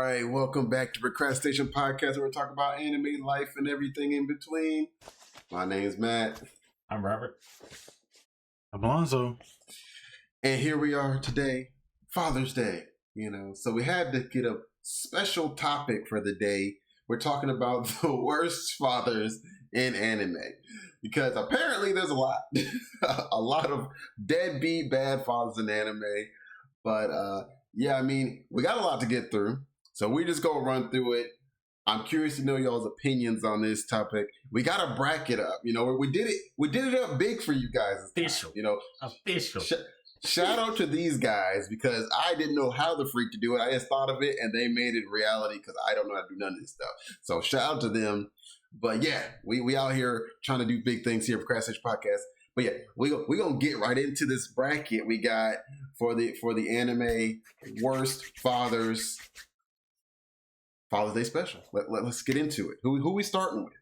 right, welcome back to Procrastination Podcast, where we're talking about anime life and everything in between. My name's Matt. I'm Robert. I'm Alonzo. And here we are today, Father's Day, So we had to get a special topic for the day. We're talking about the worst fathers in anime. Because apparently there's a lot. A lot of deadbeat bad fathers in anime. But, we got a lot to get through. So we just gonna run through it. I'm curious to know y'all's opinions on this topic. We got to bracket up. We did it up big for you guys. Official. Official. Shout out to these guys because I didn't know how the freak to do it. I just thought of it and they made it reality because I don't know how to do none of this stuff. So shout out to them. But yeah, we out here trying to do big things here at Procrastination Podcast. But yeah, we're going to get right into this bracket we got for the anime worst Father's Day special. Let's get into it. Who we starting with?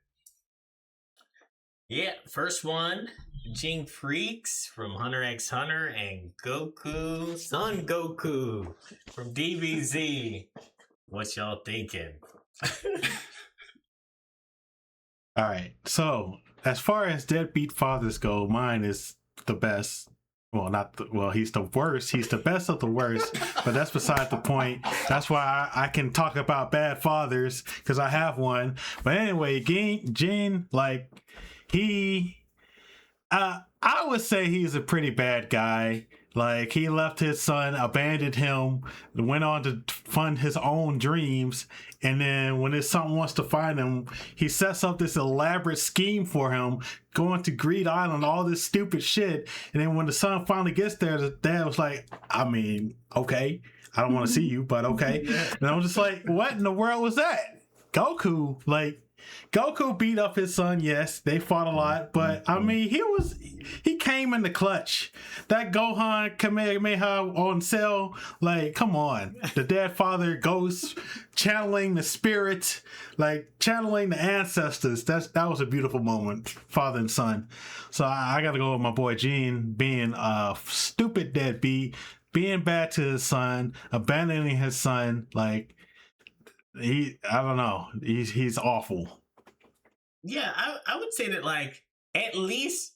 Yeah, first one, Gene Freaks from Hunter x Hunter and Goku, Son Goku from DBZ. What y'all thinking? All right. So, as far as deadbeat fathers go, mine is the best. Well, he's the worst. He's the best of the worst, but that's beside the point. That's why I can talk about bad fathers because I have one. But anyway, Gene, I would say he's a pretty bad guy. Like, he left his son, abandoned him, went on to fund his own dreams, and then when his son wants to find him, he sets up this elaborate scheme for him, going to Greed Island, all this stupid shit, and then when the son finally gets there, the dad was like, okay, I don't want to see you, but okay. And I'm just like, what in the world was that? Goku beat up his son, yes, they fought a lot, but he came in the clutch. That Gohan Kamehameha on Cell, come on. The dad father ghost channeling the spirit, channeling the ancestors. That was a beautiful moment, father and son. So I gotta go with my boy Gene being a stupid deadbeat, being bad to his son, abandoning his son, I don't know. He's awful. Yeah, I would say that at least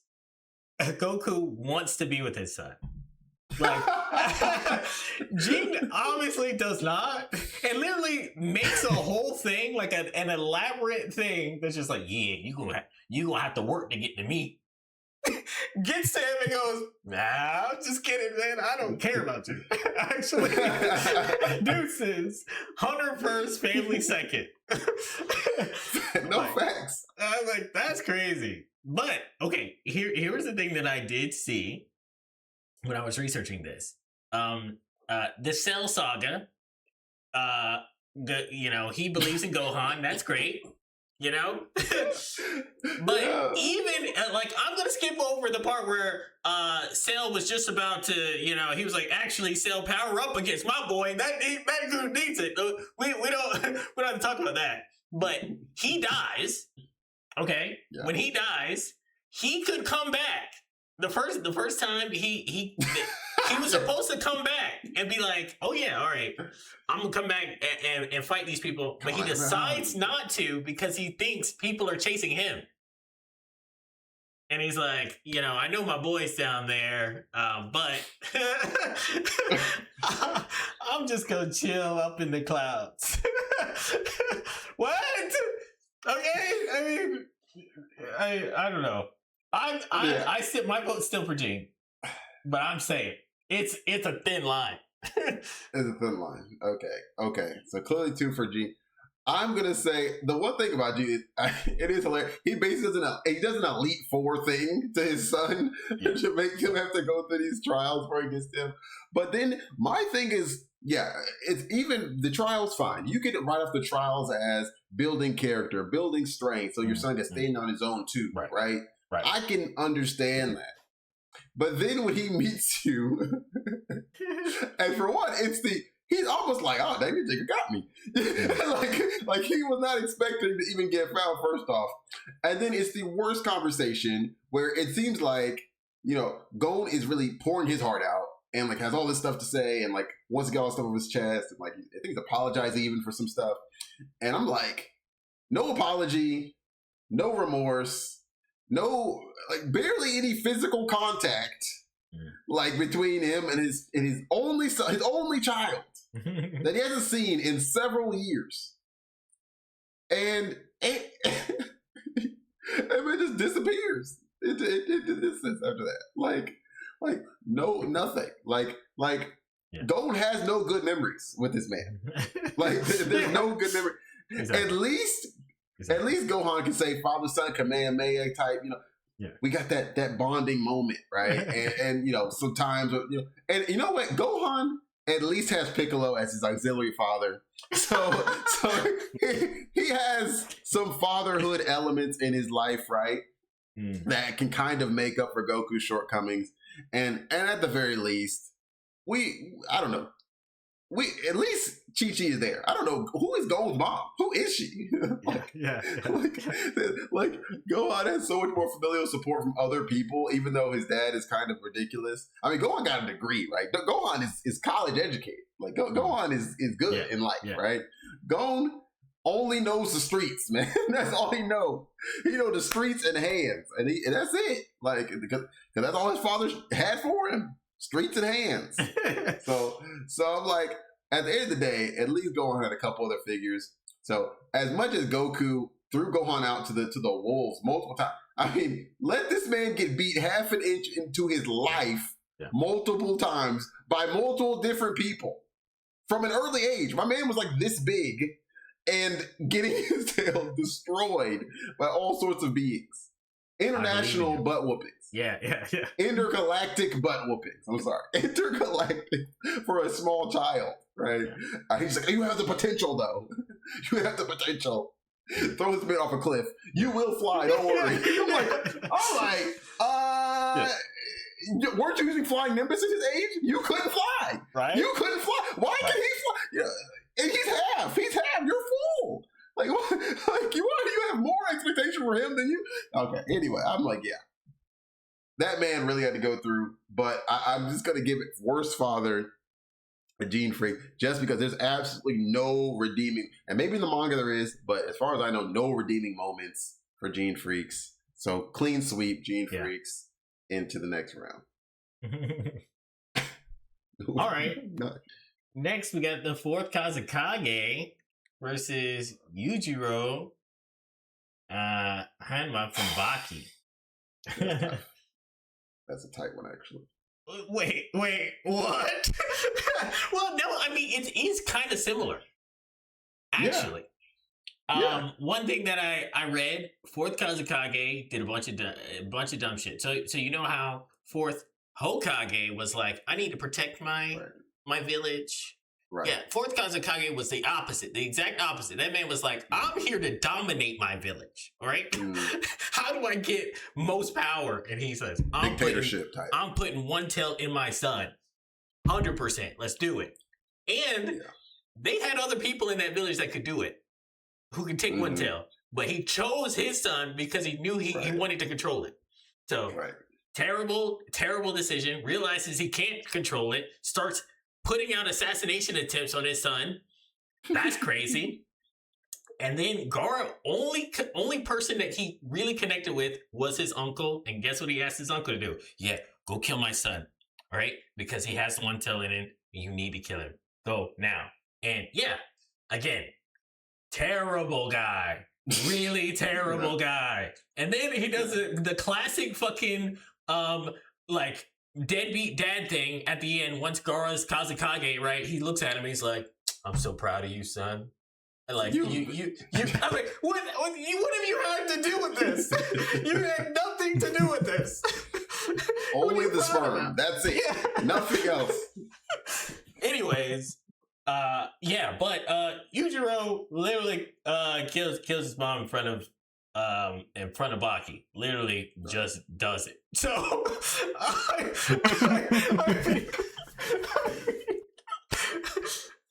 Goku wants to be with his son. Gene obviously does not, and literally makes a whole thing an elaborate thing that's just you gonna have to work to get to me. Gets to him and goes, nah, I'm just kidding, man. I don't care about you. Actually, deuces. Hunter first, family second. No facts. I was like, that's crazy. But okay, here was the thing that I did see when I was researching this. The Cell Saga. He believes in Gohan. That's great. But even I'm gonna skip over the part where Cell was just about to, he was like, actually, Cell, power up against my boy. That group needs it. We don't have to talk about that. But he dies. Okay, yeah. When he dies, he could come back. The first time he was supposed to come back and be like, oh yeah, all right, I'm gonna come back and fight these people, but he decides not to because he thinks people are chasing him. And he's like, I know my boy's down there, but I'm just gonna chill up in the clouds. What? Okay, I don't know. My vote's still for Gene, but I'm saying it's a thin line. It's a thin line. Okay. So clearly 2 for Gene. I'm gonna say the one thing about Gene, it is hilarious. He basically does an Elite Four thing to his son to make him have to go through these trials before he gets to him. But then my thing is, yeah, it's even the trials fine. You can write off the trials as building character, building strength, so your son can stand on his own too, right? Right. I can understand that. But then when he meets you, and for one, he's almost like, oh, David Jigger got me. like he was not expecting to even get found first off. And then it's the worst conversation where it seems like, Gon is really pouring his heart out. and like has all this stuff to say, and like wants to get all this stuff off his chest, and like I think he's apologizing even for some stuff. And I'm like, no apology, no remorse, no like barely any physical contact, like between him and his only son, his only child that he hasn't seen in several years, and it just disappears. It distance after that, like no nothing, like Gon has no good memories with this man. Like there's no good memory. Exactly. At least Gohan can say father son Kamehameha type, you know. Yeah. We got that bonding moment, right? and you know, sometimes, you know, and you know what? Gohan at least has Piccolo as his auxiliary father. So he has some fatherhood elements in his life, right? That can kind of make up for Goku's shortcomings. And at the very least, I don't know. At least Chi-Chi is there. I don't know, who is Gon's mom? Who is she? like Gohan has so much more familial support from other people, even though his dad is kind of ridiculous. I mean, Gohan got a degree, right? Gohan is college educated. Like Gohan is good in life, right? Gon only knows the streets, man. That's all he knows. He knows the streets and hands, and that's it. Like because that's all his father had for him. Streets and hands. So I'm like, at the end of the day, at least Gohan had a couple other figures. So as much as Goku threw Gohan out to the wolves multiple times, I mean, let this man get beat half an inch into his life multiple times by multiple different people from an early age. My man was like this big and getting his tail destroyed by all sorts of beings. International butt whoopings. Yeah. Intergalactic butt whoopings. I'm sorry. Intergalactic for a small child, right? Yeah. He's like, you have the potential, though. You have the potential. Throw this man off a cliff. You will fly, don't worry. I'm like, all right. Weren't you using flying Nimbus at his age? You couldn't fly. Right? You couldn't fly. Why can he fly? Yeah. And he's half. You're full. Like, what? Like, you have more expectation for him than you? Okay, anyway, I'm like, yeah. That man really had to go through, but I'm just going to give it worst father a Gene Freak, just because there's absolutely no redeeming, and maybe in the manga there is, but as far as I know, no redeeming moments for Gene Freaks. So clean sweep Gene Freaks into the next round. All right. Next, we got the fourth Kazekage versus Yujiro Hanma from Baki. That's a tight one, actually. Wait, what? Well, no, I mean, it is kind of similar, actually. Yeah. One thing that I read, fourth Kazekage did a bunch of dumb shit. So you know how fourth Hokage was like, I need to protect my village. Right. Yeah, fourth Kazekage was the opposite, the exact opposite. That man was like, I'm here to dominate my village, all right? How do I get most power? And he says, I'm putting one tail in my son. 100%, let's do it. And they had other people in that village that could do it, who could take one tail. But he chose his son because he knew he wanted to control it. So, terrible decision. Realizes he can't control it, starts putting out assassination attempts on his son. That's crazy. And then Gaara, only person that he really connected with was his uncle. And guess what he asked his uncle to do? Yeah, go kill my son. All right? Because he has one tail in it. You need to kill him. Go now. And yeah, again, terrible guy. Really terrible guy. And then he does the classic fucking, like, deadbeat dad thing at the end. Once Gaara's Kazekage, right? He looks at him. He's like, "I'm so proud of you, son." And like you I'm like, what have you had to do with this? You had nothing to do with this. Only the sperm. That's it. Yeah. Nothing else. Anyways, but Yujiro literally kills his mom in front of Baki. Literally just does it. So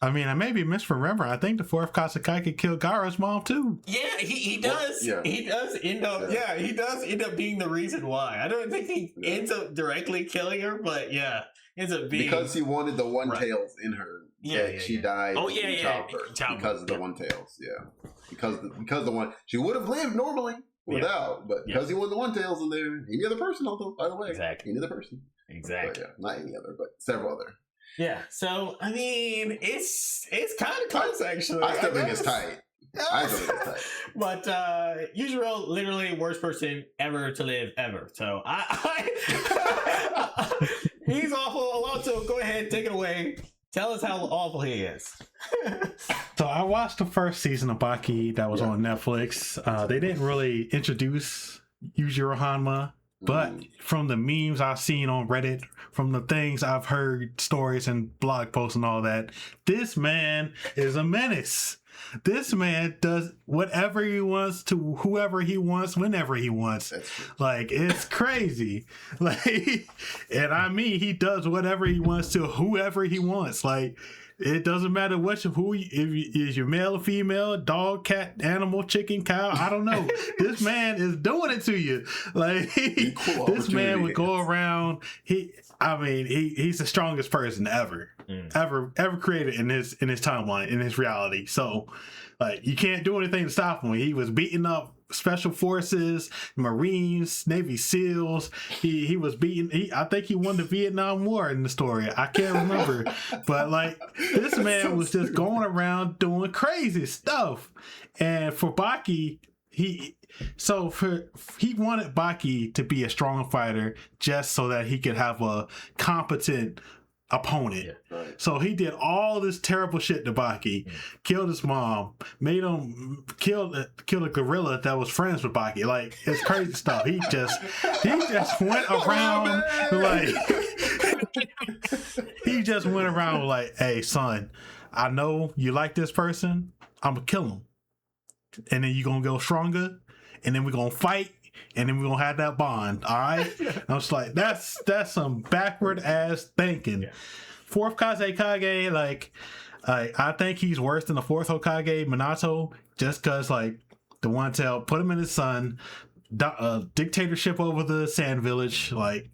I mean, I may be misremembering. I think the fourth Kasakage killed Gaara's mom too. Yeah, he does. Yeah. He does end up. Yeah, he does end up being the reason why. I don't think he ends up directly killing her, but yeah, ends up being because he wanted the one tails in her. Yeah, she died. Oh yeah, in childbirth because of the one tails. Yeah, because the one she would have lived normally without, but because he wanted the one tails in there, any other person, although by the way, exactly, any other person, exactly, but, not any other, but several other. Yeah, so I mean, it's kind of close actually. I still think it's tight. I still think it's tight. But Yujiro, literally worst person ever to live ever. So I he's awful. Alonso, go ahead, take it away. Tell us how awful he is. So I watched the first season of Baki that was on Netflix. They didn't really introduce Yujiro Hanma. But from the memes I've seen on Reddit, from the things I've heard, stories and blog posts and all that, this man is a menace. This man does whatever he wants to whoever he wants, whenever he wants. Like, it's crazy. Like, and I mean, he does whatever he wants to whoever he wants. Like, it doesn't matter is you male or female, dog, cat, animal, chicken, cow. I don't know. This man is doing it to you. Like this man would go around. He's the strongest person ever created in his timeline, in his reality. So like you can't do anything to stop him. He was beating up Special Forces, Marines, Navy SEALs. He was beating. I think he won the Vietnam War in the story. I can't remember, but like this man was just going around doing crazy stuff. And for Baki, he wanted Baki to be a strong fighter just so that he could have a competent opponent. So he did all this terrible shit to Baki, killed his mom, made him kill a gorilla that was friends with Baki. Like, it's crazy stuff. He just went around like hey son, I know you like this person, I'm gonna kill him, and then you're gonna go stronger, and then we're gonna fight, and then we're gonna have that bond. All right. I was like, that's some backward ass thinking. Fourth Kazekage, like I think he's worse than the fourth Hokage, Minato, just cause like the one tail put him in his son, dictatorship over the Sand Village, like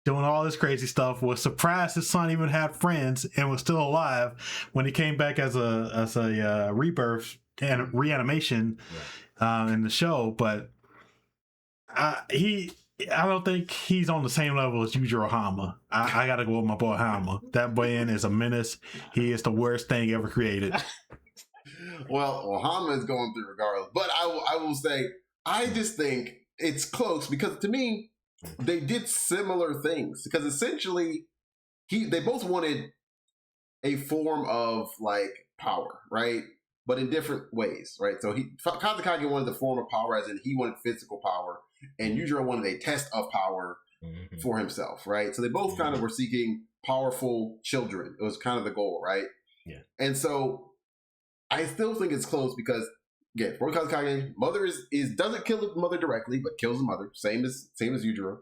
doing all this crazy stuff. Was surprised his son even had friends and was still alive when he came back as a rebirth and reanimation in the show, but. I don't think he's on the same level as Yujiro Hanma. I gotta go with my boy Hanma. That man is a menace. He is the worst thing ever created. Well, Hanma is going through regardless. But I will say, I just think it's close because to me, they did similar things. Because essentially, they both wanted a form of like power, right? But in different ways, right? So Kazekage wanted the form of power, as in he wanted physical power, and Yujiro wanted a test of power for himself, right? So they both kind of were seeking powerful children. It was kind of the goal, right? Yeah. And so I still think it's close because, again, for Kazekage, mother is doesn't kill the mother directly, but kills the mother, same as Yujiro.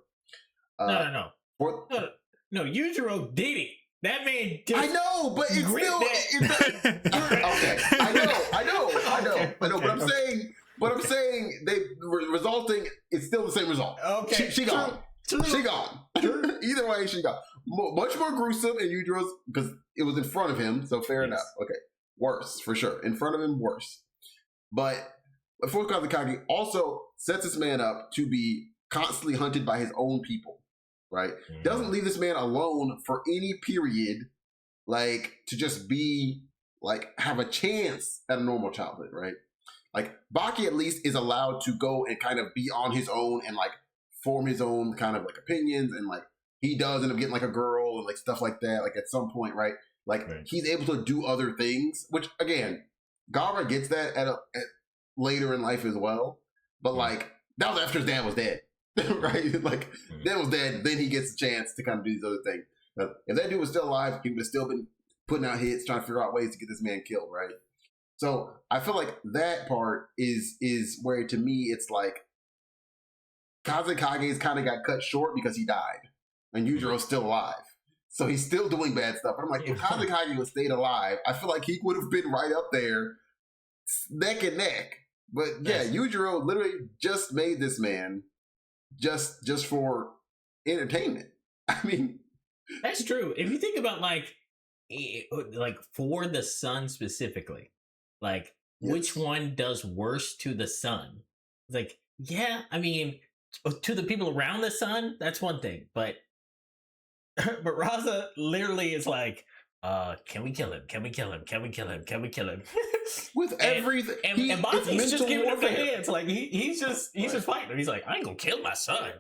No, Yujiro did it. That man just I know, but it's still okay. I know. But I'm saying they resulting. It's still the same result. Okay, she gone. She gone. Either way, she gone. Much more gruesome in Yujiro's because it was in front of him. So fair enough. Okay, worse for sure. In front of him, worse. But Fourth Kazekage also sets this man up to be constantly hunted by his own people. Right? Doesn't leave this man alone for any period, like to just be like have a chance at a normal childhood, right? Like Baki at least is allowed to go and kind of be on his own and like form his own kind of like opinions, and like he does end up getting like a girl and like stuff like that, like at some point, right? Like he's able to do other things, which again, Gaara gets that at later in life as well. But like that was after his dad was dead. Right? Like, dad was dead, then he gets a chance to kind of do these other things. But if that dude was still alive, he would have still been putting out hits, trying to figure out ways to get this man killed, right? So I feel like that part is where, to me, it's like Kazekage's kind of got cut short because he died, and Yujiro's still alive. So he's still doing bad stuff. And I'm like, if Kazekage would stayed alive, I feel like he would have been right up there, neck and neck. But yeah, Yujiro literally just made this man just for entertainment. I mean, that's true. If you think about like for the sun specifically, like which one does worse to the sun? It's like, yeah, I mean, to the people around the sun, that's one thing, but Raza literally is like, can we kill him? Can we kill him? Can we kill him? Can we kill him? With everything, and Monty's just giving up the hands. Like he's just fighting. He's like, I ain't gonna kill my son.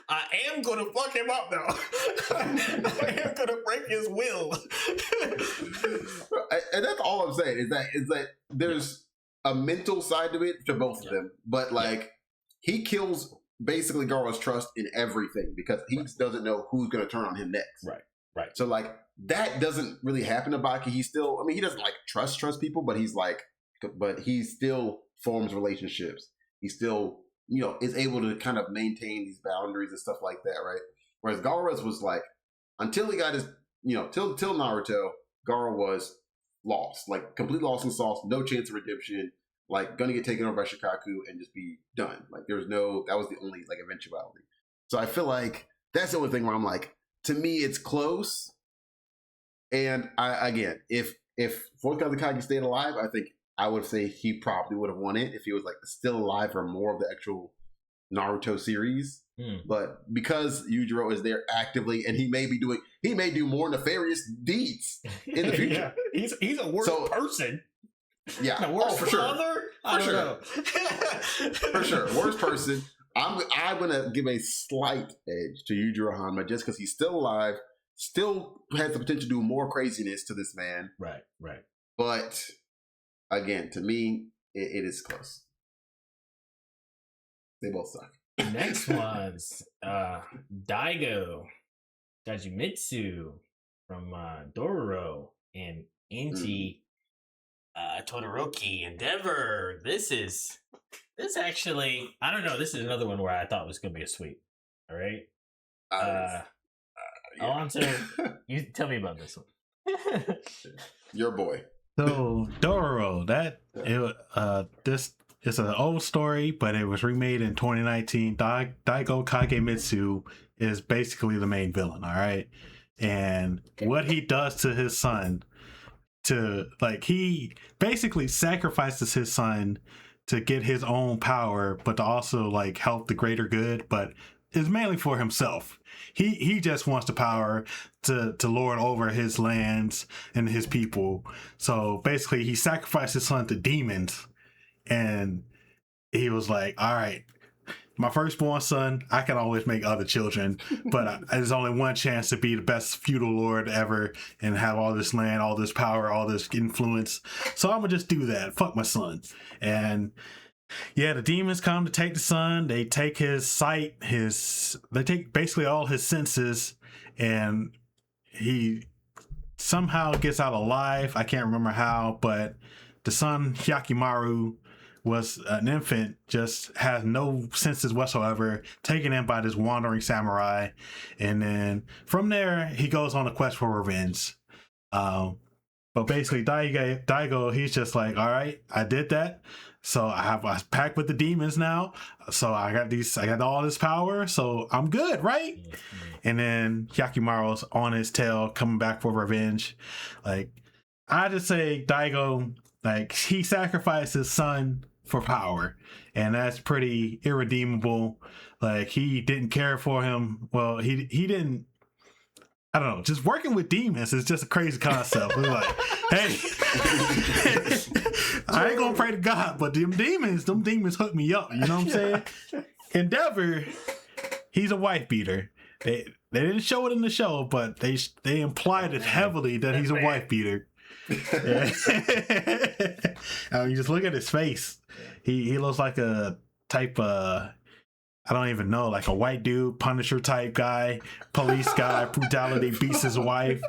I am gonna fuck him up though. I am gonna break his will. And that's all I'm saying is that there's a mental side to it to both of them, but like he kills basically Garo's trust in everything because he doesn't know who's gonna turn on him next. Right. So like that doesn't really happen to Baki. He still, I mean, he doesn't like trust people, but he still forms relationships. He still, is able to kind of maintain these boundaries and stuff like that, right? Whereas Gaara's was like, until he got his, till Naruto, Gaara was lost, like complete lost in sauce, no chance of redemption, like gonna get taken over by Shikaku and just be done. Like that was the only like eventuality. So I feel like that's the only thing where I'm like, to me, it's close. And if Fourth Kazekage stayed alive, I think I would say he probably would have won it if he was like still alive for more of the actual Naruto series. But because Yujiro is there actively, and he may do more nefarious deeds in the future. Yeah. He's a worse person. Yeah, for sure. For sure, worst person. I'm gonna give a slight edge to Yujiro Hanma just because he's still alive, still has the potential to do more craziness to this man. Right. But again, to me, it is close. They both suck. Next one's Daigo Dajimitsu from Dororo and Inji Todoroki Endeavor. This actually, I don't know. This is another one where I thought was going to be a sweep. All right. I'm saying, you tell me about this one. Your boy. So Dororo, this is an old story, but it was remade in 2019. Daigo Kagemitsu is basically the main villain. All right, and what he does to his son, he basically sacrifices his son to get his own power, but to also like help the greater good, but it's mainly for himself. He just wants the power to lord over his lands and his people. So basically he sacrificed his son to demons, and he was like, all right, my firstborn son, I can always make other children, but there's only one chance to be the best feudal lord ever and have all this land, all this power, all this influence. So I'm gonna just do that. Fuck my son. And yeah, the demons come to take the son. They take his sight, they take basically all his senses, and he somehow gets out alive. I can't remember how, but the son, Hyakimaru, was an infant, just has no senses whatsoever, taken in by this wandering samurai. And then from there, he goes on a quest for revenge. But basically, Daigo, he's just like, all right, I did that. So I packed with the demons now. So I got all this power. So I'm good, right? Mm-hmm. And then Hyakimaru's on his tail, coming back for revenge. Like, I just say Daigo, like, he sacrificed his son for power, and that's pretty irredeemable. Like, he didn't care for him. Well, he didn't. I don't know. Just working with demons is just a crazy concept. We're like, hey, I ain't gonna pray to God, but them demons hook me up. You know what I'm saying? Endeavor, he's a wife beater. They didn't show it in the show, but they implied it heavily that he's a wife beater. You just look at his face. He looks like a type I don't even know, like a white dude, Punisher type guy, police guy, brutality, beats his wife.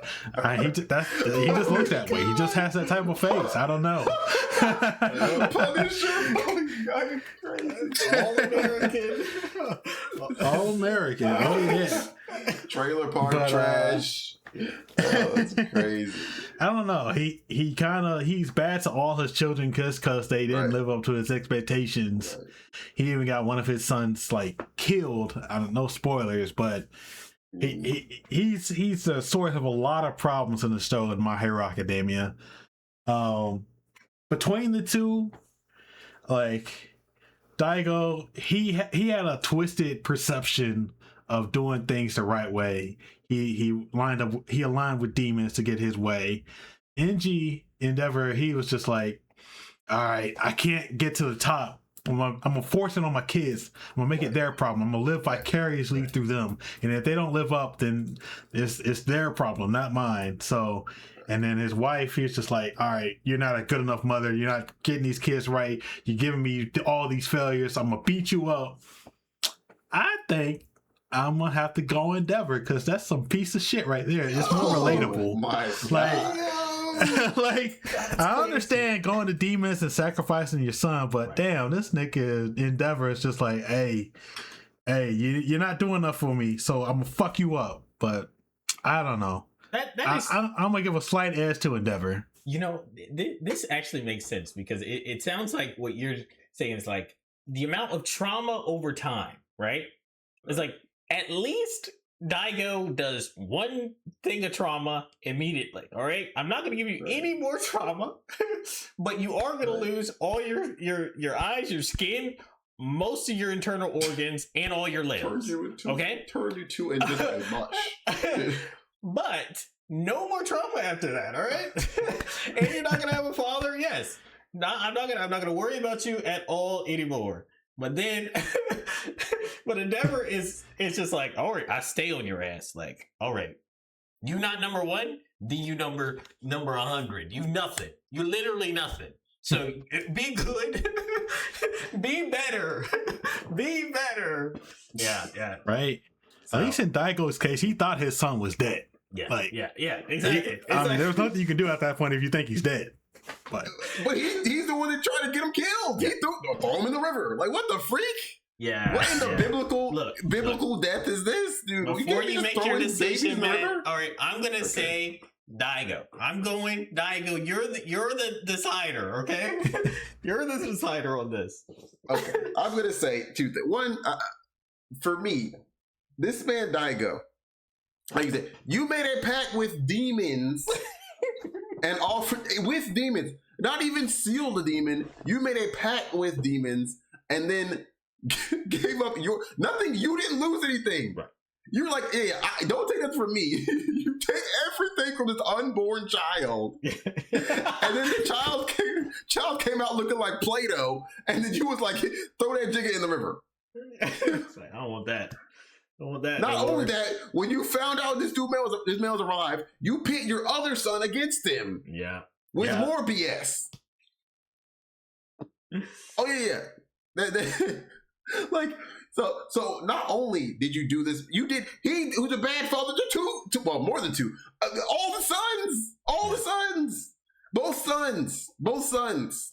He just looks that way. He just has that type of face. I don't know. Punisher. Are you crazy? All American. All American. Oh yeah. Trailer park But, trash. Oh, that's crazy. I don't know. He's bad to all his children because they didn't live up to his expectations. Right. He even got one of his sons like killed. I don't know, spoilers, but he's the source of a lot of problems in the show in My Hero Academia. Between the two, like Daigo, he had a twisted perception of doing things the right way. He aligned with demons to get his way. Endeavor, he was just like, all right, I can't get to the top. I'm gonna force it on my kids. I'm gonna make it their problem. I'm gonna live vicariously through them. And if they don't live up, then it's their problem, not mine. So, and then his wife, he's just like, all right, you're not a good enough mother. You're not getting these kids right. You're giving me all these failures. I'm gonna beat you up. I think I'm gonna have to go Endeavor because that's some piece of shit right there. It's more relatable. My Like, like I understand going to demons and sacrificing your son, but damn, this nigga Endeavor is just like, hey, you're not doing enough for me, so I'm gonna fuck you up. But I don't know. I'm gonna give a slight edge to Endeavor. You know, this actually makes sense because it sounds like what you're saying is like the amount of trauma over time, right? It's like at least Daigo does one thing of trauma immediately. All right, I'm not going to give you any more trauma, but you are going to lose all your eyes, your skin, most of your internal organs, and all your limbs. Turn you into invisible mush. But no more trauma after that. All right, and you're not going to have a father. Yes, I'm not going to worry about you at all anymore. But then, but Endeavor is just like, all right, I stay on your ass. Like, all right, you not number one, then you number 100. You nothing. You literally nothing. So be good, be better, be better. Yeah. Right. So, at least in Daigo's case, he thought his son was dead. Yeah. Like, Exactly. I mean, there's nothing you can do at that point if you think he's dead. But he's the one that tried to get him killed. He threw him in the river. Like, what the freak? Yeah. What in the biblical death is this, dude? Before you make your decision, man. All right, I'm gonna say Daigo. I'm going Daigo. You're the decider, okay? You're the decider on this. Okay, I'm gonna say two things. One, for me, this man Daigo, like you said, you made a pact with demons. And offered with demons, not even sealed the demon. You made a pact with demons, and then gave up nothing. You didn't lose anything. Right. You're like, yeah, don't take that from me. You take everything from this unborn child, and then the child came out looking like Play-Doh, and then you was like, throw that jigger in the river. It's like, I don't want that. Not only that, when you found out this man was alive, you pit your other son against him. Yeah. With more BS. Oh yeah. Like, so not only did you do this, he was a bad father to two, well, more than two. All the sons. Both sons.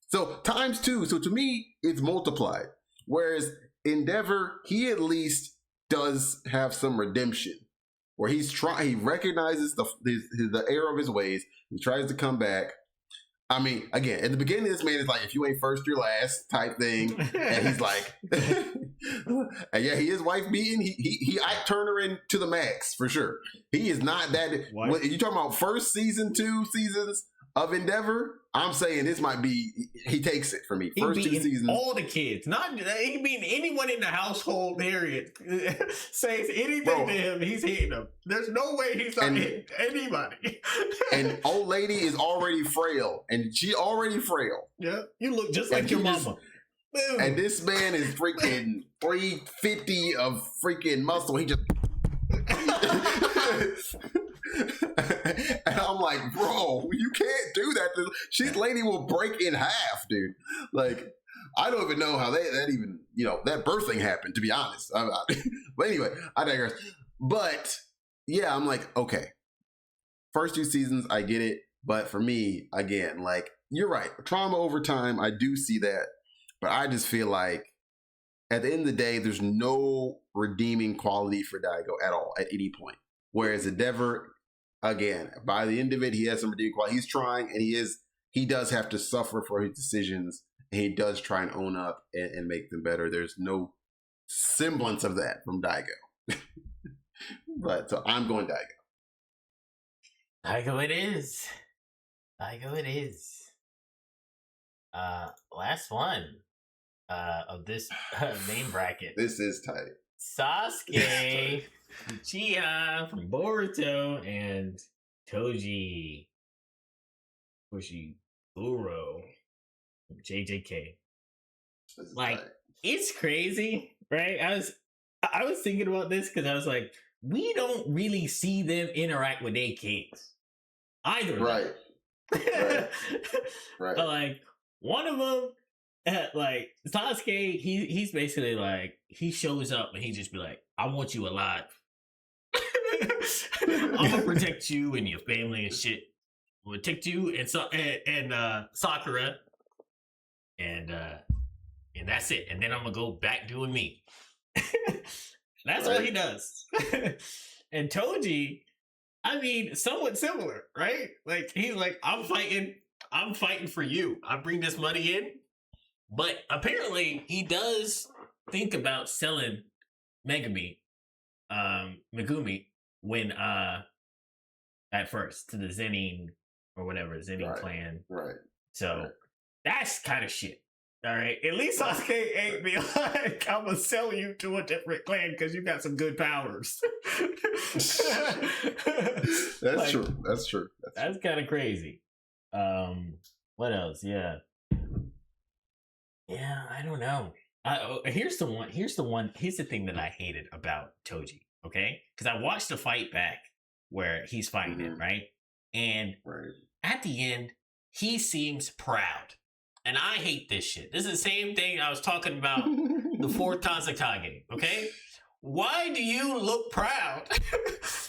So times two. So to me, it's multiplied. Whereas Endeavor, he at least does have some redemption, where he recognizes the error of his ways. He tries to come back. I mean, again, at the beginning, this man is like, if you ain't first, you're last type thing. And he's like, and yeah, he is wife beaten. He Ike Turner into the max for sure. He is not that. When you talking about first season, 2 seasons of Endeavor, I'm saying this might be, he takes it for me. First 2 seasons. All the kids. He beating anyone in the household, period. Says anything to him, he's hitting them. There's no way he's not hitting anybody. And old lady is already frail. And she already frail. Yeah. You look just like your mama. And this man is freaking 350 of freaking muscle. He just... And I'm like, bro, you can't do that. This lady will break in half, dude. Like, I don't even know how that birthing happened, to be honest. But anyway, I digress. But yeah, I'm like, okay, first 2 seasons, I get it. But for me, again, like, you're right. Trauma over time, I do see that. But I just feel like at the end of the day, there's no redeeming quality for Daigo at all at any point. Whereas Endeavor, again, by the end of it, he has some redeeming quality. He's trying, and he does have to suffer for his decisions, and he does try and own up and make them better. There's no semblance of that from Daigo. But so I'm going Daigo. Daigo it is. Daigo it is. Last one of this main bracket. This is tight. Sasuke, Uchiha from Boruto, and Toji Dororo from JJK. Like, tight. it's crazy, right? I was thinking about this because I was like, we don't really see them interact with their kids either. Right. Right. Right. But like one of them, like Sasuke, he's basically like, he shows up and he just be like, I want you alive. I'm gonna protect you and your family and shit. I'm gonna protect you and Sakura, and that's it. And then I'm gonna go back doing me. That's what he does. And Toji, I mean, somewhat similar, right? Like, he's like, I'm fighting for you. I bring this money in. But apparently he does think about selling Megumi when at first to the Zenin or whatever, Zenin clan. Right. So that's kind of shit. All right. At least Sasuke ain't be like, I'm gonna sell you to a different clan because you got some good powers. That's true. That's true. That's kind of crazy. What else? Yeah, I don't know. Here's the thing that I hated about Toji. Okay, because I watched the fight back where he's fighting him, right? And at the end, he seems proud. And I hate this shit. This is the same thing I was talking about the fourth Tazakage, okay? Why do you look proud at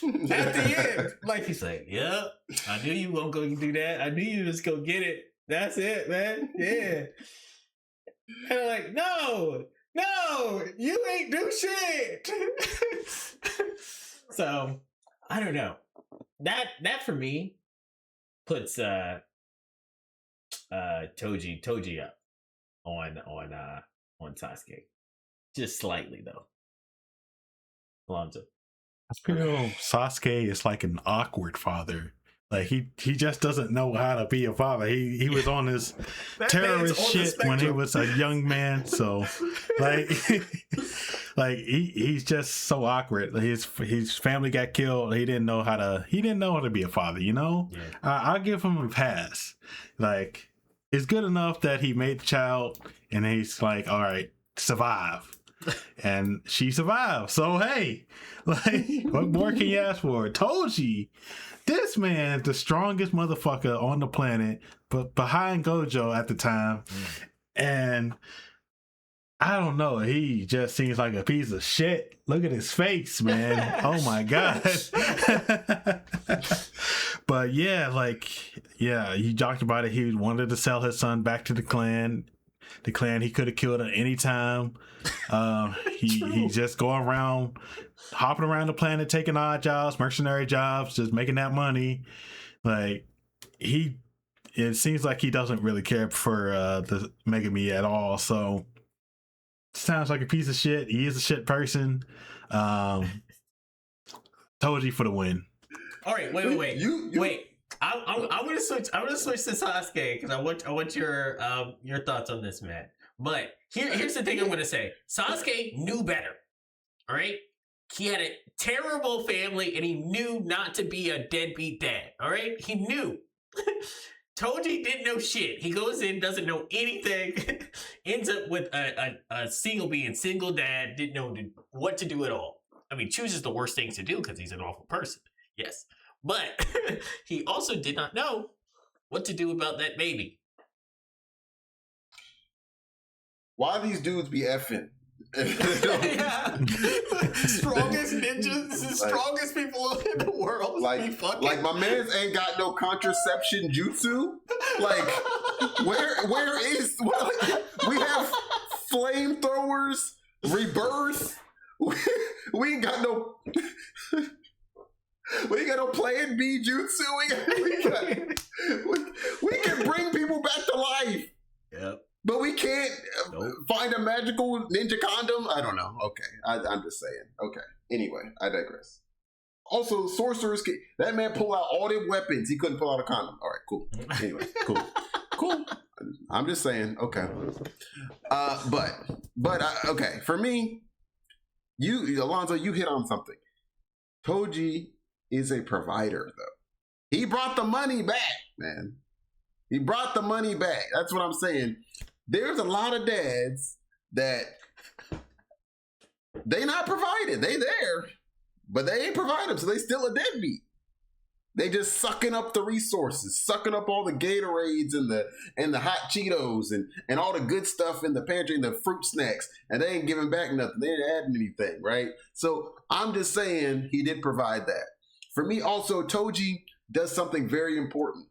the end? Like, he's like, yeah, I knew you won't go do that. I knew you was gonna get it. That's it, man. Yeah. And I'm like, no, you ain't do shit. So, I don't know. That for me puts Toji up on Sasuke, just slightly though. Alonzo, I feel Sasuke is like an awkward father. Like he just doesn't know how to be a father. He was on his terrorist shit when he was a young man. So like he's just so awkward. His family got killed. He didn't know how to be a father, you know? Yeah. I'll give him a pass. Like, it's good enough that he made the child and he's like, all right, survive. And she survived. So hey, like, what more can you ask for? Toji, this man, the strongest motherfucker on the planet, but behind Gojo at the time. And I don't know, he just seems like a piece of shit. Look at his face, man. Oh my god. But yeah, he talked about it. He wanted to sell his son back to the clan. The clan he could have killed at any time. He just going around, hopping around the planet, taking odd jobs, mercenary jobs, just making that money. Like, it seems like he doesn't really care for the Megami at all. So sounds like a piece of shit. He is a shit person. Toji for the win. All right, wait. Wait. I'm gonna switch. I'm gonna switch to Sasuke because I want your thoughts on this, man. But here's the thing I'm gonna say. Sasuke knew better. All right, he had a terrible family and he knew not to be a deadbeat dad. All right, he knew. Toji didn't know shit. He goes in, doesn't know anything, ends up with a single dad, didn't know what to do at all. I mean, chooses the worst things to do because he's an awful person. Yes. But he also did not know what to do about that baby. Why these dudes be effing? Yeah. Strongest ninjas, the strongest people in the world. Like my man's ain't got no contraception jutsu. Like where is we have flamethrowers, rebirth. We ain't got no. We ain't got no plan B jutsu. We can bring people back to life. Yep. But we can't find a magical ninja condom. I don't know. Okay, I'm just saying. Okay. Anyway, I digress. Also, sorcerers, that man pulled out all them weapons. He couldn't pull out a condom. All right, cool. Anyway, cool. I'm just saying. Okay. Okay. For me, Alonzo, you hit on something. Toji is a provider, though. He brought the money back, man. He brought the money back. That's what I'm saying. There's a lot of dads that they not provided. They there, but they ain't providing, so they still a deadbeat. They just sucking up the resources, sucking up all the Gatorades and the hot Cheetos and all the good stuff in the pantry and the fruit snacks, and they ain't giving back nothing. They ain't adding anything, right? So I'm just saying he did provide that. For me, also, Toji does something very important.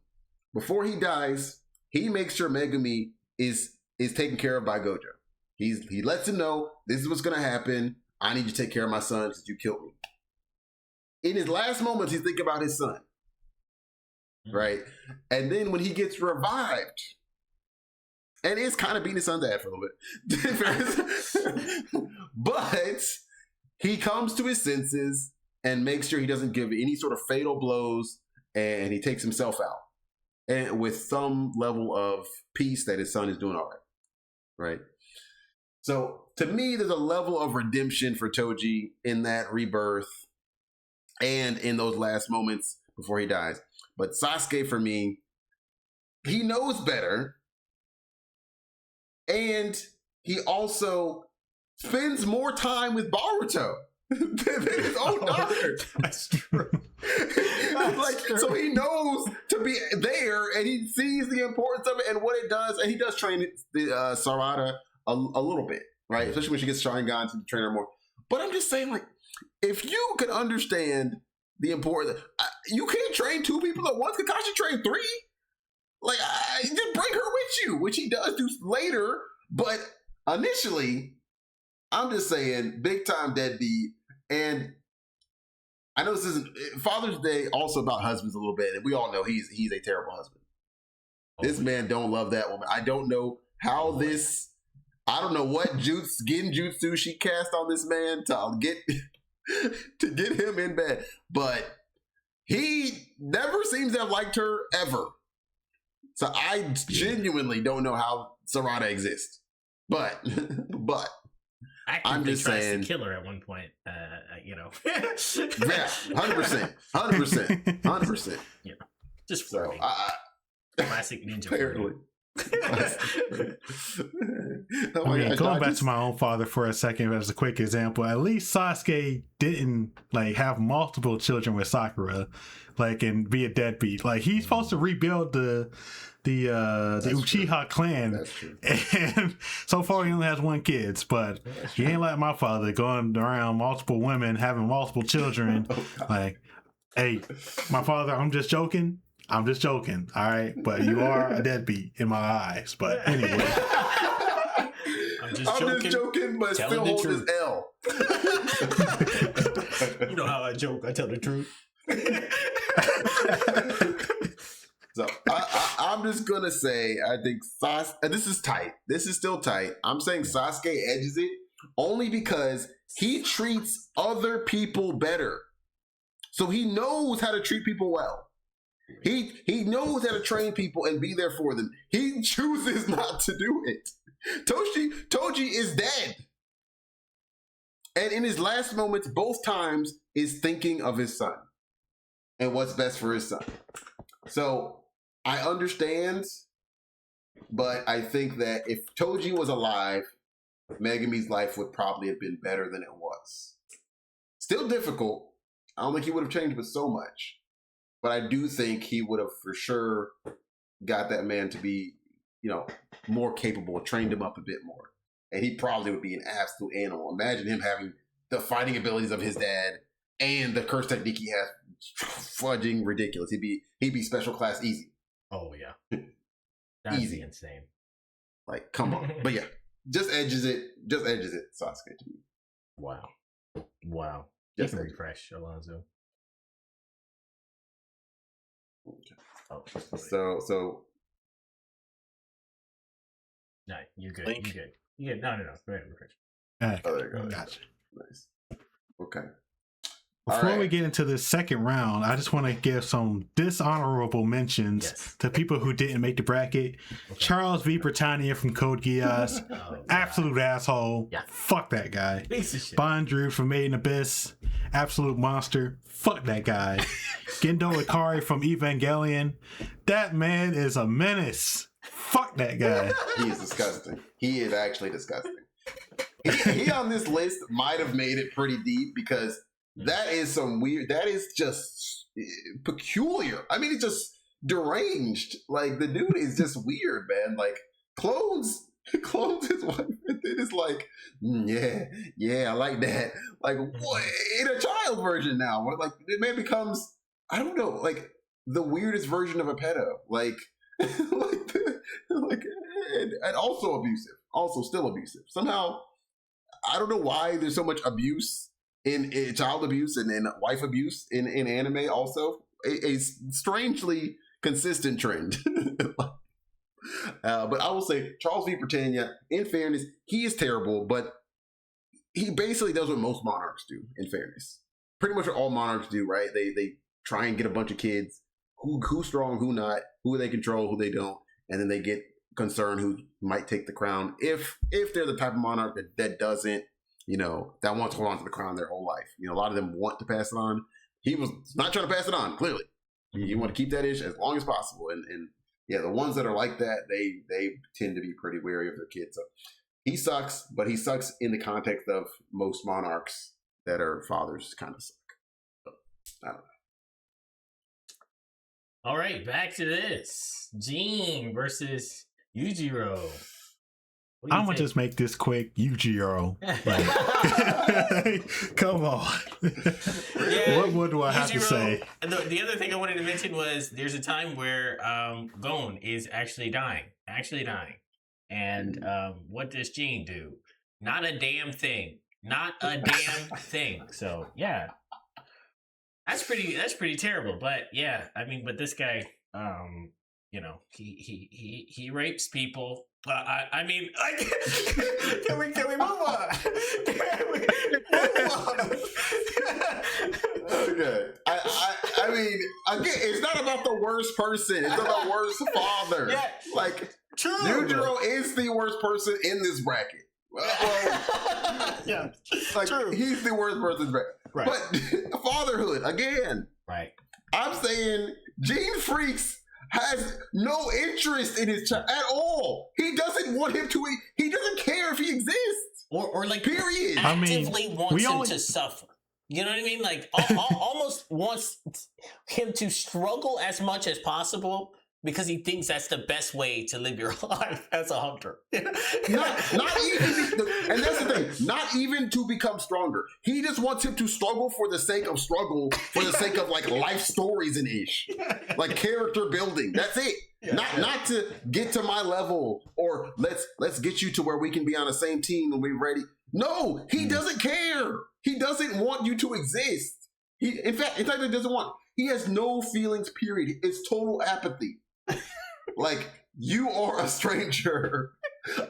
Before he dies, he makes sure Megumi is taken care of by Gojo. He lets him know, this is what's going to happen. I need you to take care of my son because you killed me. In his last moments, he's thinking about his son. Right? And then when he gets revived, and it's kind of beating his son's ass for a little bit. But he comes to his senses and makes sure he doesn't give any sort of fatal blows, and he takes himself out. And with some level of peace that his son is doing all right. Right? So to me, there's a level of redemption for Toji in that rebirth and in those last moments before he dies. But Sasuke, for me, he knows better. And he also spends more time with Boruto than his own daughter. That's true. So he knows to be there, and he sees the importance of it and what it does. And he does train Sarada a little bit, right? Especially when she gets Sharingan to train her more. But I'm just saying, like, if you can understand the importance, you can't train two people at once. Kakashi trained three. Like, just bring her with you, which he does do later. But initially, I'm just saying, big time deadbeat. And I know this isn't Father's Day also about husbands a little bit, and we all know he's a terrible husband. This man don't love that woman. I don't know how this. I don't know what genjutsu she cast on this man to get him in bed, but he never seems to have liked her ever. So I genuinely don't know how Sarada exists, but I'm just saying, to kill her at one point. Yeah, 100%. Yeah, just so classic ninja. Apparently. Going back to my own father for a second as a quick example, at least Sasuke didn't have multiple children with Sakura, and be a deadbeat. He's supposed to rebuild the Uchiha clan, and so far he only has one kid. But he ain't like my father going around multiple women, having multiple children. Hey, my father, I'm just joking, all right? But you are a deadbeat in my eyes. But anyway. I'm just joking, but still hold his L. You know how I joke, I tell the truth. So I'm just gonna say, I think this is tight. This is still tight. I'm saying Sasuke edges it only because he treats other people better. So he knows how to treat people well. He knows how to train people and be there for them. He chooses not to do it. Toji is dead. And in his last moments, both times, is thinking of his son and what's best for his son. So I understand, but I think that if Toji was alive, Megumi's life would probably have been better than it was. Still difficult. I don't think he would have changed with so much. But I do think he would have for sure got that man to be, more capable, trained him up a bit more. and he probably would be an absolute animal. Imagine him having the fighting abilities of his dad and the curse technique he has. Fudging ridiculous. He'd be special class easy. Oh yeah, that'd Easy. be insane. Like, come on. But yeah, just edges it, Sasuke to me. Wow. You Just can edges. refresh, Alonzo. Okay. Oh, So no, you're good. Link. You're good. Yeah, no. Go ahead, refresh. Okay, oh, there you go. gotcha. Nice. Okay. Before All we right. get into the second round, I just want to give some dishonorable mentions Yes. to people who didn't make the bracket. Okay. Charles V. Britannia from Code Geass, Oh, God. absolute asshole. Yeah. Fuck that guy. Piece of shit. Bondrew from Made in Abyss, absolute monster. Fuck that guy. Gendo Ikari from Evangelion, that man is a menace. Fuck that guy. He is disgusting. He is actually disgusting. He on this list might have made it pretty deep because that is just peculiar. I mean, it's just deranged. Like, the dude is just weird, man. Like, clones his wife. It is like, yeah, I like that. Like, what? In a child version now. Where, like, it man becomes, I don't know, like, the weirdest version of a pedo. Like, and also abusive. Also still abusive. Somehow, I don't know why there's so much abuse in child abuse and wife abuse in anime. Also, a strangely consistent trend. But I will say, Charles V. Britannia, in fairness, he is terrible, but he basically does what most monarchs do, in fairness. Pretty much what all monarchs do, right? They try and get a bunch of kids, who's strong, who not, who they control, who they don't, and then they get concerned who might take the crown if they're the type of monarch that doesn't, that wants to hold on to the crown their whole life. A lot of them want to pass it on. He was not trying to pass it on, clearly. You want to keep that ish as long as possible. And yeah, the ones that are like that, they tend to be pretty wary of their kids. So he sucks, but he sucks in the context of most monarchs that are fathers kind of suck. So, I don't know. All right, back to this. Gene versus Yujiro. What do you I'm gonna think? just make this quick. Yujiro. Like, come on. Yeah, What more do I have to Yujiro- say? And the other thing I wanted to mention was there's a time where Gon is actually dying. And what does Gene do? Not a damn thing. Not a damn thing. So yeah, that's pretty terrible. But yeah, I mean, but this guy, he rapes people. I mean, can we move on? Can we move on? Okay. I mean, again, it's not about the worst person. It's about the worst father. Yeah. Like, True. Yujiro is the worst person in this bracket. Well, Yeah. like, True. he's the worst person in this bracket. Right. But fatherhood, again, Right. I'm saying Gene Freaks has no interest in his child at all. He doesn't want him to. He doesn't care if he exists. Or like Period. I mean, actively wants we him only- to suffer. You know what I mean? Like almost wants him to struggle as much as possible because he thinks that's the best way to live your life as a hunter. Not even, and that's the thing. Not even to become stronger. He just wants him to struggle for the sake of struggle, for the sake of like life stories and ish, like character building. That's it. Not to get to my level or let's get you to where we can be on the same team and we're ready. No, he doesn't care. He doesn't want you to exist. In fact, he doesn't want. He has no feelings. Period. It's total apathy. Like, you are a stranger.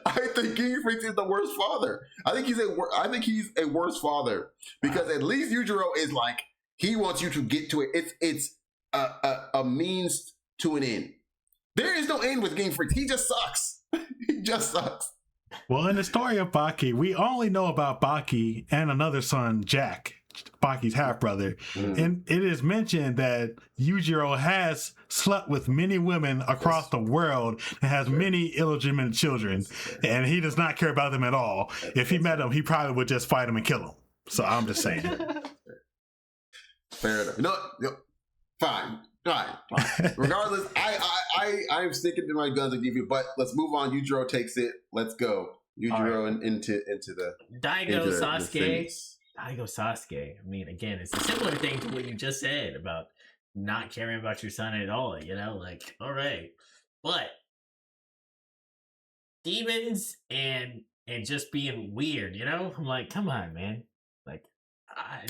I think King Freaks is the worst father. I think he's a worse father because at least Yujiro is like, he wants you to get to it. It's a means to an end. There is no end with King Freaks. He just sucks. He just sucks. Well, in the story of Baki, we only know about Baki and another son, Jack, Baki's half brother. And it is mentioned that Yujiro has slept with many women across the world and has many illegitimate children. And he does not care about them at all. If he met them, he probably would just fight them and kill them. So I'm just saying. Fair enough. No, fine. Regardless, I'm sticking to my guns and give you. But let's move on. Yujiro takes it. Let's go. Yujiro into the Daigo into Sasuke. Phoenix. Daigo Sasuke. I mean, again, it's a similar thing to what you just said about not caring about your son at all. You know, like, all right, but demons and just being weird. You know, I'm like, come on, man. Like,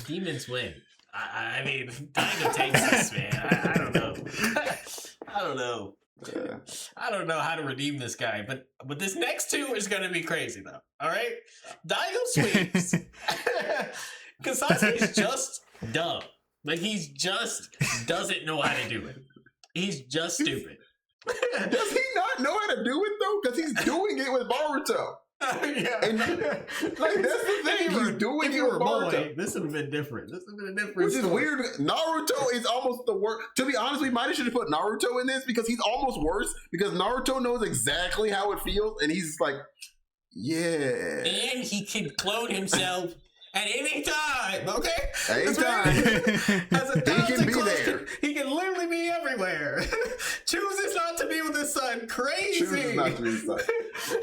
demons win. I mean, Daigo takes this, man. I don't know. I don't know. Yeah. I don't know how to redeem this guy, but this next two is gonna be crazy though. All right, Daigo sweeps because Sasuke's just dumb. Like he's just doesn't know how to do it. He's just stupid. Does he not know how to do it though? Because he's doing it with Boruto. Yeah, and like that's the thing. He's doing it with Boruto. This would have been different. This would have been different. Which is weird. Naruto is almost the worst. To be honest, we might have should have put Naruto in this because he's almost worse. Because Naruto knows exactly how it feels, and he's like, yeah. And he can clone himself at any time. Okay, anytime. He can be there. He can literally be everywhere. Chooses not to be with his son. Crazy. Chooses not to be with his son.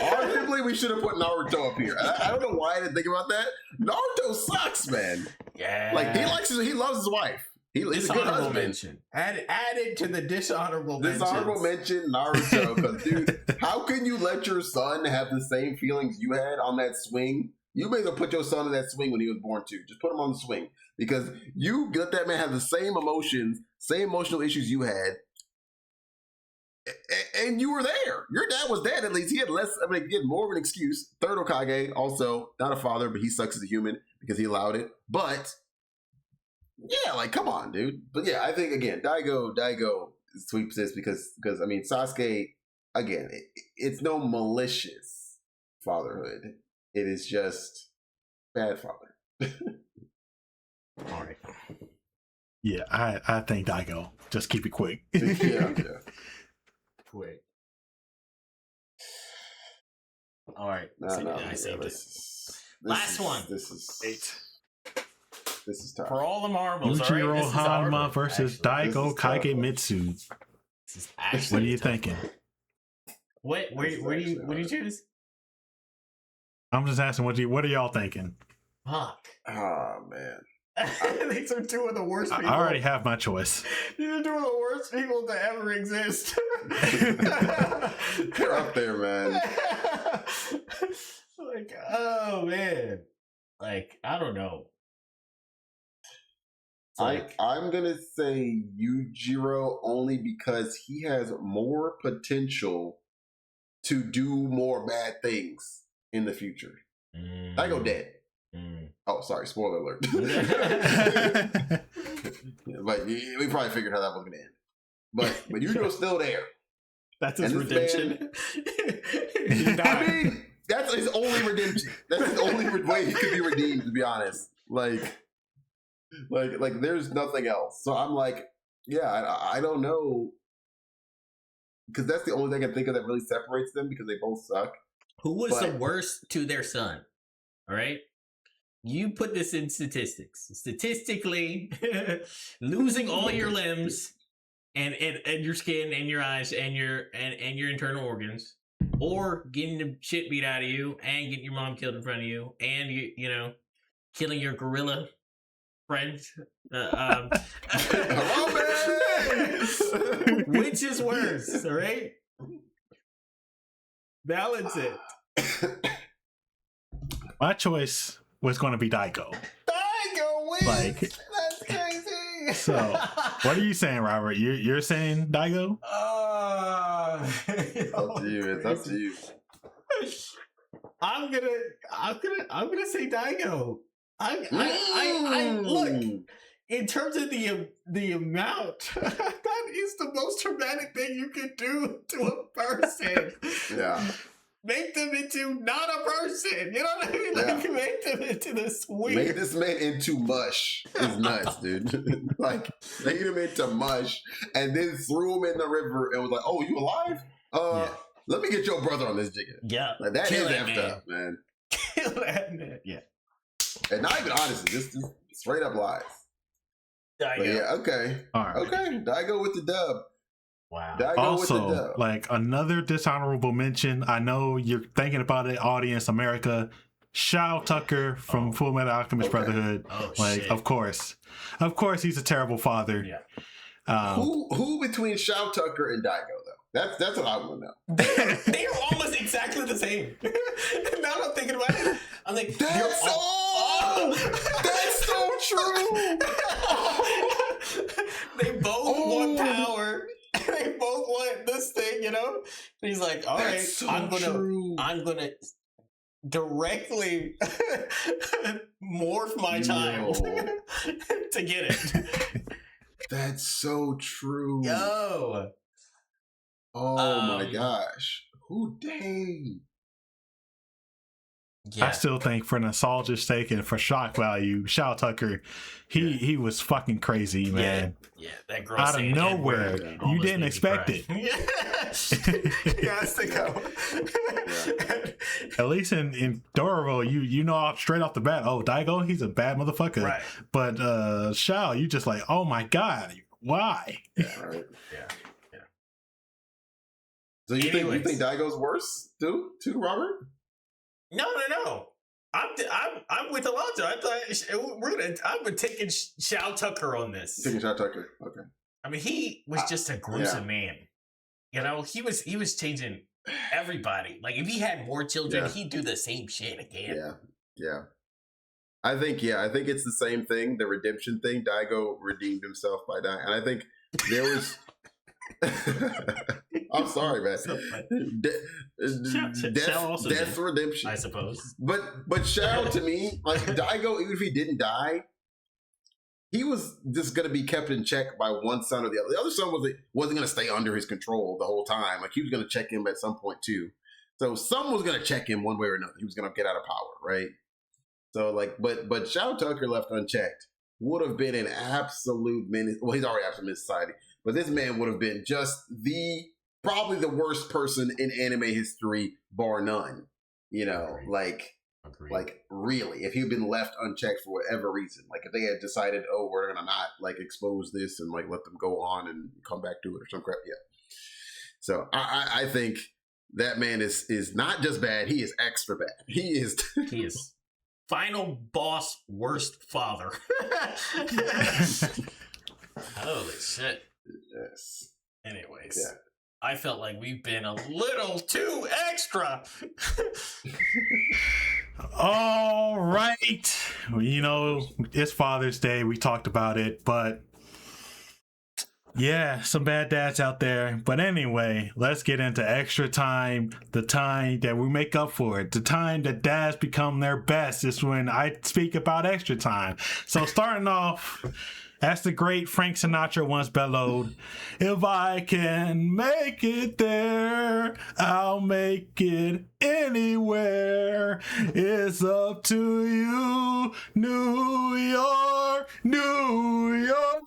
Arguably, we should have put Naruto up here. I don't know why I didn't think about that. Naruto sucks, man. Yeah. Like he loves his wife. He's a good husband. Mention. Added to the dishonorable mentions. Dishonorable mention, Naruto. Because, dude, how can you let your son have the same feelings you had on that swing? You may as well put your son in that swing when he was born too. Just put him on the swing. Because you let that man have the same emotions, same emotional issues you had. And you were there. Your dad was dead, at least. He had he had more of an excuse. Third Hokage, also, not a father, but he sucks as a human because he allowed it. But, yeah, like, come on, dude. But yeah, I think, again, Daigo sweeps this because I mean, Sasuke, again, it's no malicious fatherhood. It is just bad father. All right. Yeah, I think Daigo. Just keep it quick. yeah. Quick. All right. I saved it. Last one. This is 8. This is tough. For all the marbles. Yujiro Hanma versus actually. Daigo Kagemitsu. This is actually What are you tough. thinking? What do you choose? I'm just asking, what are y'all thinking? Fuck. Oh man. These are two of the worst people. I already have my choice. These are two of the worst people to ever exist. They're up there, man. Like, oh man. Like, I don't know. I'm gonna say Yujiro only because he has more potential to do more bad things in the future. I go dead. Oh, sorry, spoiler alert. But we probably figured how that was gonna end. But Yujiro's still there. That's his redemption. I mean, that's his only redemption. That's his only way he could be redeemed, to be honest. Like there's nothing else. So I'm like, yeah, I don't know. Because that's the only thing I can think of that really separates them because they both suck. Who was the worst to their son? All right? You put this in statistics. Statistically, losing all your limbs and your skin and your eyes and your internal organs, or getting the shit beat out of you and getting your mom killed in front of you, and you know, killing your gorilla friend. Which is worse? All right, balance it. My choice was going to be Daigo. Daigo wins. Like, that's crazy. So, what are you saying, Robert? You're saying Daigo? It's up to you. It's up to you. I'm gonna say Daigo. I look, in terms of the amount, that is the most traumatic thing you can do to a person. Yeah. Make them into not a person. You know what I mean? Like, Yeah. make them into this weird. Make this man into mush is nuts, dude. Like, made him into mush and then threw him in the river and was like, oh, you alive? Let me get your brother on this jigger. Yeah. Like, that Kill is that effed man. up, man. Kill that man. Yeah. And not even honestly, just straight up lies. But Daigo. yeah, okay. All right. Okay, Daigo with the dub. Wow. Daigo with the Also, dub. like another dishonorable mention. I know you're thinking about it, audience, America. Shao Tucker from Full Metal Alchemist Brotherhood. Oh, like, shit. of course, he's a terrible father. Yeah. Who between Shao Tucker and Daigo though? That's what I want to know. They are almost exactly the same. Now that I'm thinking about it, I'm like, That's that's so true. They both want power. They both want this thing, you know. And he's like, all right, So I'm true. gonna directly morph my child to get it. That's so true. Yo. Oh my gosh. Who dang? Yeah. I still think for nostalgia's sake and for shock value, Shao Tucker, he was fucking crazy, man. Yeah, that girl Out of saying nowhere, N-word you almost didn't made me expect cry. it. Yes, to go. At least in Dororo, you know straight off the bat, oh, Daigo, he's a bad motherfucker. Right. But Shao, you just like, oh my god, why? Right. Yeah. So you Anyways. think Daigo's worse too, Robert? No. I'm with Alonso. I thought I'm taking Shao Tucker on this. Taking Shao Tucker. Okay. I mean, he was just a gruesome man. You know, he was changing everybody. Like if he had more children, he'd do the same shit again. Yeah. I think it's the same thing, the redemption thing. Daigo redeemed himself by dying, and I think there was. I'm sorry, man. Death redemption, I suppose. But Shao, to me, like Daigo, even if he didn't die, he was just gonna be kept in check by one son or the other. The other son wasn't gonna stay under his control the whole time. Like he was gonna check him at some point too. So someone was gonna check him one way or another. He was gonna get out of power, right? So like, but Shao Tucker left unchecked would have been an absolute menace. Well, he's already absolute menace to society. But this man would have been just probably the worst person in anime history, bar none. You know, like really, if he'd been left unchecked for whatever reason, like if they had decided, oh, we're gonna not like expose this and like let them go on and come back to it or some crap, So I think that man is not just bad; he is extra bad. He is final boss, worst father. Holy shit. Yes. Anyways, I felt like we've been a little too extra. All right. You know, it's Father's Day. We talked about it, but yeah, some bad dads out there. But anyway, let's get into extra time, the time that we make up for it. The time that dads become their best is when I speak about extra time. So starting off, as the great Frank Sinatra once bellowed, if I can make it there, I'll make it anywhere. It's up to you, New York, New York.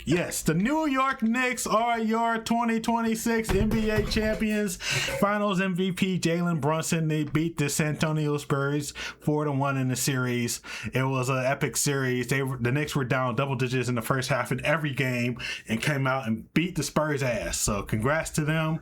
Yes, the New York Knicks are your 2026 NBA champions. Finals MVP Jalen Brunson, they beat the San Antonio Spurs 4-1 in the series. It was an epic series. The Knicks were down double digits in the first half in every game and came out and beat the Spurs ass. So congrats to them.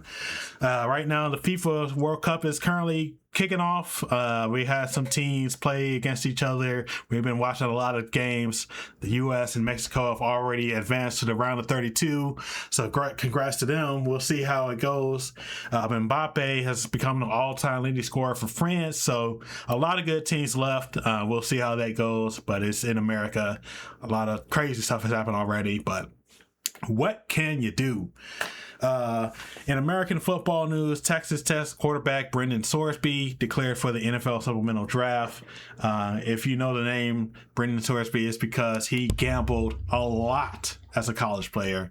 Right now, the FIFA World Cup is currently kicking off. We had some teams play against each other. We've been watching a lot of games. The U.S. and Mexico have already advanced to the round of 32. So congrats to them. We'll see how it goes. Mbappe has become the all-time leading scorer for France. So a lot of good teams left. We'll see how that goes. But it's in America. A lot of crazy stuff has happened already. But what can you do? In American football news, Texas Tech quarterback Brendan Sorsby declared for the NFL supplemental draft. If you know the name Brendan Sorsby, it's because he gambled a lot as a college player.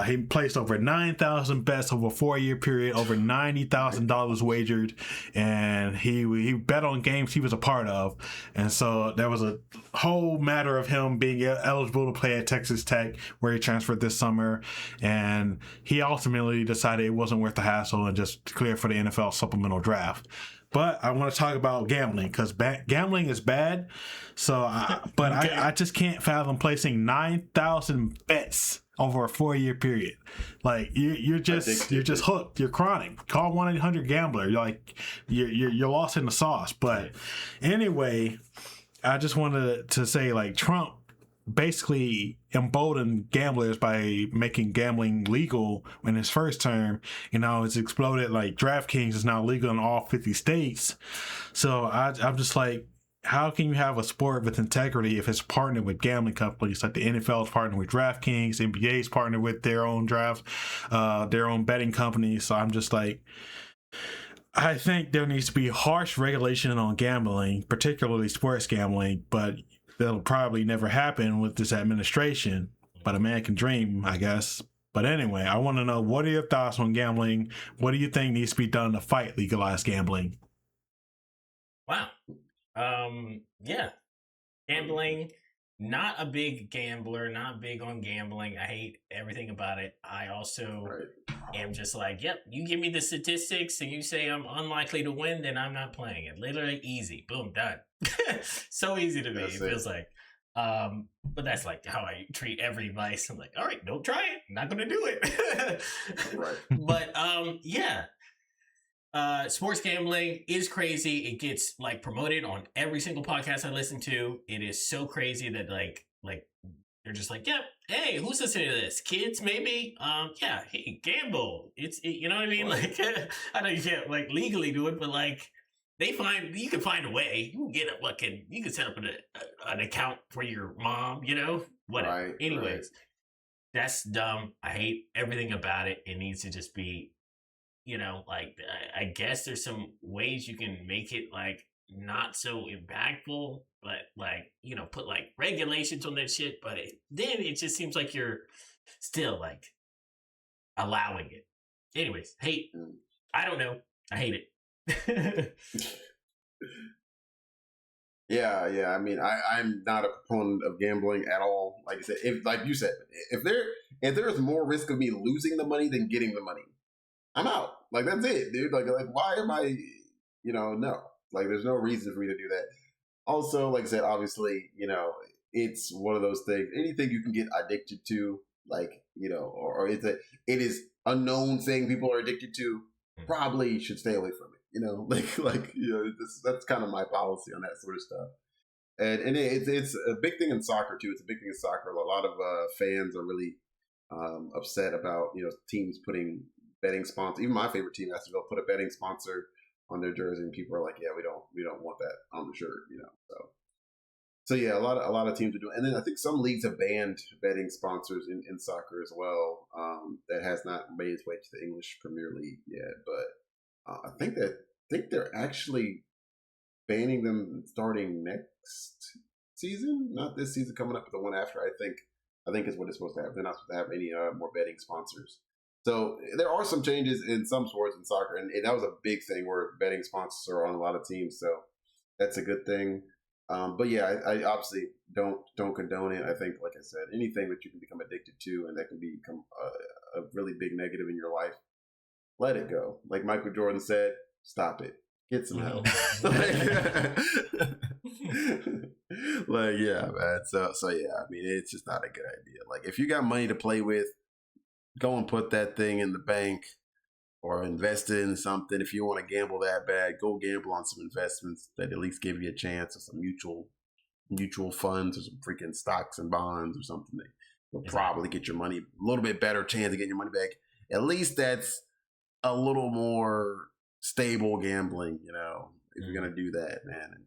He placed over 9,000 bets over a 4-year period, over $90,000 wagered, and he bet on games he was a part of. And so there was a whole matter of him being eligible to play at Texas Tech, where he transferred this summer, and he ultimately decided it wasn't worth the hassle and just cleared for the NFL supplemental draft. but I want to talk about gambling because gambling is bad. So, I just can't fathom placing 9,000 bets over a 4-year period. Like you're just hooked. You're chronic. Call 1-800-GAMBLER. You're like you're lost in the sauce. But anyway, I just wanted to say like Trump basically emboldened gamblers by making gambling legal in his first term. It's exploded. Like DraftKings is now legal in all 50 states. So I'm just like, how can you have a sport with integrity if it's partnered with gambling companies? Like the NFL's partnered with DraftKings, NBA's partnered with their own their own betting companies. So I'm just like, I think there needs to be harsh regulation on gambling, particularly sports gambling, but that'll probably never happen with this administration. But a man can dream, I guess. But anyway, I want to know, what are your thoughts on gambling? What do you think needs to be done to fight legalized gambling? Wow. Yeah. Gambling, not a big gambler, not big on gambling. I hate everything about it. I also am just like, yep, you give me the statistics and you say I'm unlikely to win, then I'm not playing it. Literally easy. Boom, done. So easy to me. It feels like. But that's like how I treat every vice. I'm like, all right, don't try it. I'm not gonna do it. Right. But yeah. Sports gambling is crazy. It gets like promoted on every single podcast I listen to. It is so crazy that like they're just like, yeah, hey, who's listening to this? Kids, maybe? Yeah, hey, gamble. You know what I mean? Like, I know you can't like legally do it, but like you can find a way. You can get you can set up an account for your mom, whatever. Right, anyways, that's dumb. I hate everything about it. It needs to just be, like, I guess there's some ways you can make it like not so impactful, but like, put like regulations on that shit. But then it just seems like you're still like allowing it. Anyways, I don't know. I hate it. Yeah. I mean, I'm not a proponent of gambling at all. Like you said, if there's more risk of me losing the money than getting the money, I'm out. Like, that's it, dude. Like why am I, no. Like, there's no reason for me to do that. Also, like I said, obviously, it's one of those things. Anything you can get addicted to, like, or it is a known thing people are addicted to, probably should stay away from it. That's kind of my policy on that sort of stuff. And it's a big thing in soccer too. It's a big thing in soccer. A lot of fans are really upset about teams putting betting sponsor. Even my favorite team, Astonville, put a betting sponsor on their jersey, and people are like, "Yeah, we don't want that on the shirt," So yeah, a lot of teams are doing. And then I think some leagues have banned betting sponsors in soccer as well. That has not made its way to the English Premier League yet, but I think they're actually banning them starting next season, not this season coming up, but the one after. I think is what it's supposed to have. They're not supposed to have any more betting sponsors. So there are some changes in some sports in soccer, and that was a big thing where betting sponsors are on a lot of teams. So that's a good thing. But yeah, I obviously don't condone it. I think, like I said, anything that you can become addicted to and that can become a really big negative in your life, let it go. Like Michael Jordan said, stop it. Get some help. Like, yeah, man. So yeah, I mean, it's just not a good idea. Like, if you got money to play with, go and put that thing in the bank or invest it in something. If you want to gamble that bad, go gamble on some investments that at least give you a chance, or some mutual funds, or some freaking stocks and bonds or something that will probably get your money a little bit better chance of getting your money back. At least that's a little more stable gambling, if you're going to do that, man. And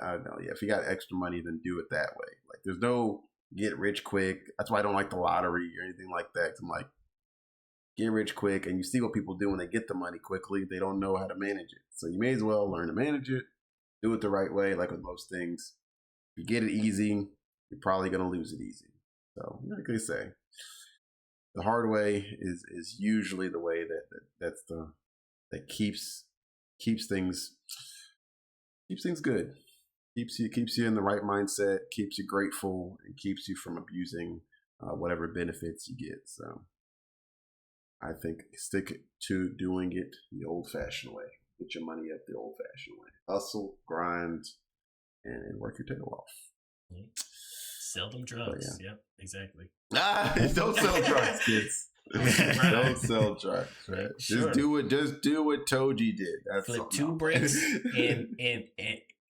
I don't know. Yeah, if you got extra money, then do it that way. Like, there's no get rich quick. That's why I don't like the lottery or anything like that. I'm like, get rich quick, and you see what people do when they get the money quickly. They don't know how to manage it. So you may as well learn to manage it, do it the right way, like with most things. If you get it easy, you're probably going to lose it easy. So, like they say, the hard way is usually the way that keeps things good. Keeps you in the right mindset, keeps you grateful, and keeps you from abusing whatever benefits you get. So I think stick to doing it the old-fashioned way. get your money up the old-fashioned way. Hustle, grind, and work your tail off. Sell them drugs. Yep, exactly. Don't sell drugs, kids. Don't sell drugs, right? Sure. Just do what Toji did. That's flip 2 bricks and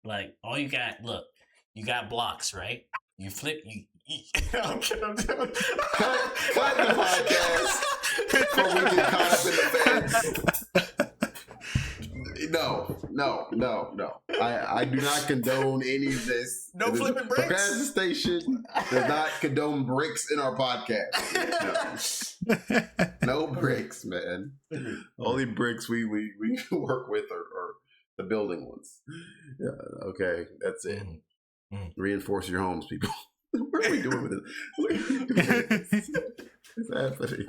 like all you got. Look, you got blocks, right? You flip. I'm kidding. Cut the podcast before we get caught up in the fence. No. I do not condone any of this. No flipping bricks. Procrastination does not condone bricks in our podcast. No bricks, man. Only bricks we work with are the building ones. Yeah, okay, that's it. Reinforce your homes, people. What are we doing with this? What are we doing with this? What's happening?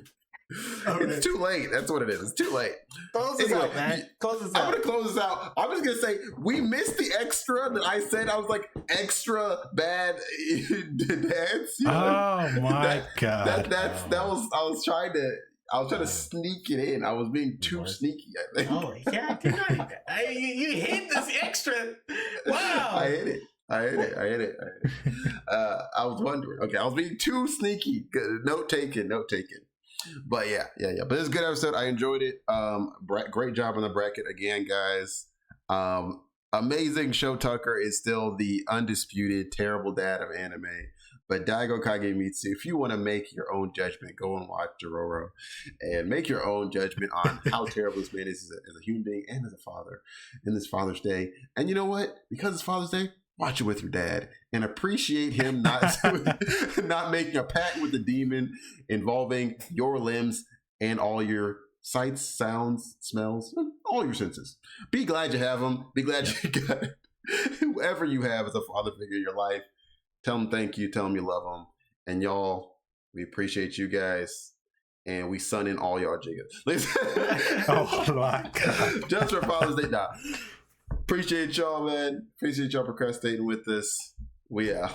Okay. It's too late. That's what it is. It's too late. Close this out, man. Close this out. I'm going to close this out. I'm just going to say, we missed the extra that I said. I was like, extra bad dance. You know? Oh, my God. I was trying to sneak it in. I was being too sneaky, I think. Oh, yeah. You hit this extra. Wow. I hit it. I was wondering. Okay, I was being too sneaky. Note taken. But yeah. But it's a good episode. I enjoyed it. Great job on the bracket again, guys. Amazing. Sho Tucker is still the undisputed terrible dad of anime. But Daigo Kagemitsu, if you want to make your own judgment, go and watch Dororo and make your own judgment on how terrible this man is as a human being and as a father in this Father's Day. And you know what? Because it's Father's Day, watch it with your dad and appreciate him not making a pact with the demon involving your limbs and all your sights, sounds, smells, all your senses. Be glad you have them. Be glad you got whoever you have as a father figure in your life. Tell them thank you. Tell them you love them. And y'all, we appreciate you guys. And we sun in all y'all jiggers. Oh my God. Just for Father's Day. Nah. Appreciate y'all, man. Appreciate y'all procrastinating with us. We out.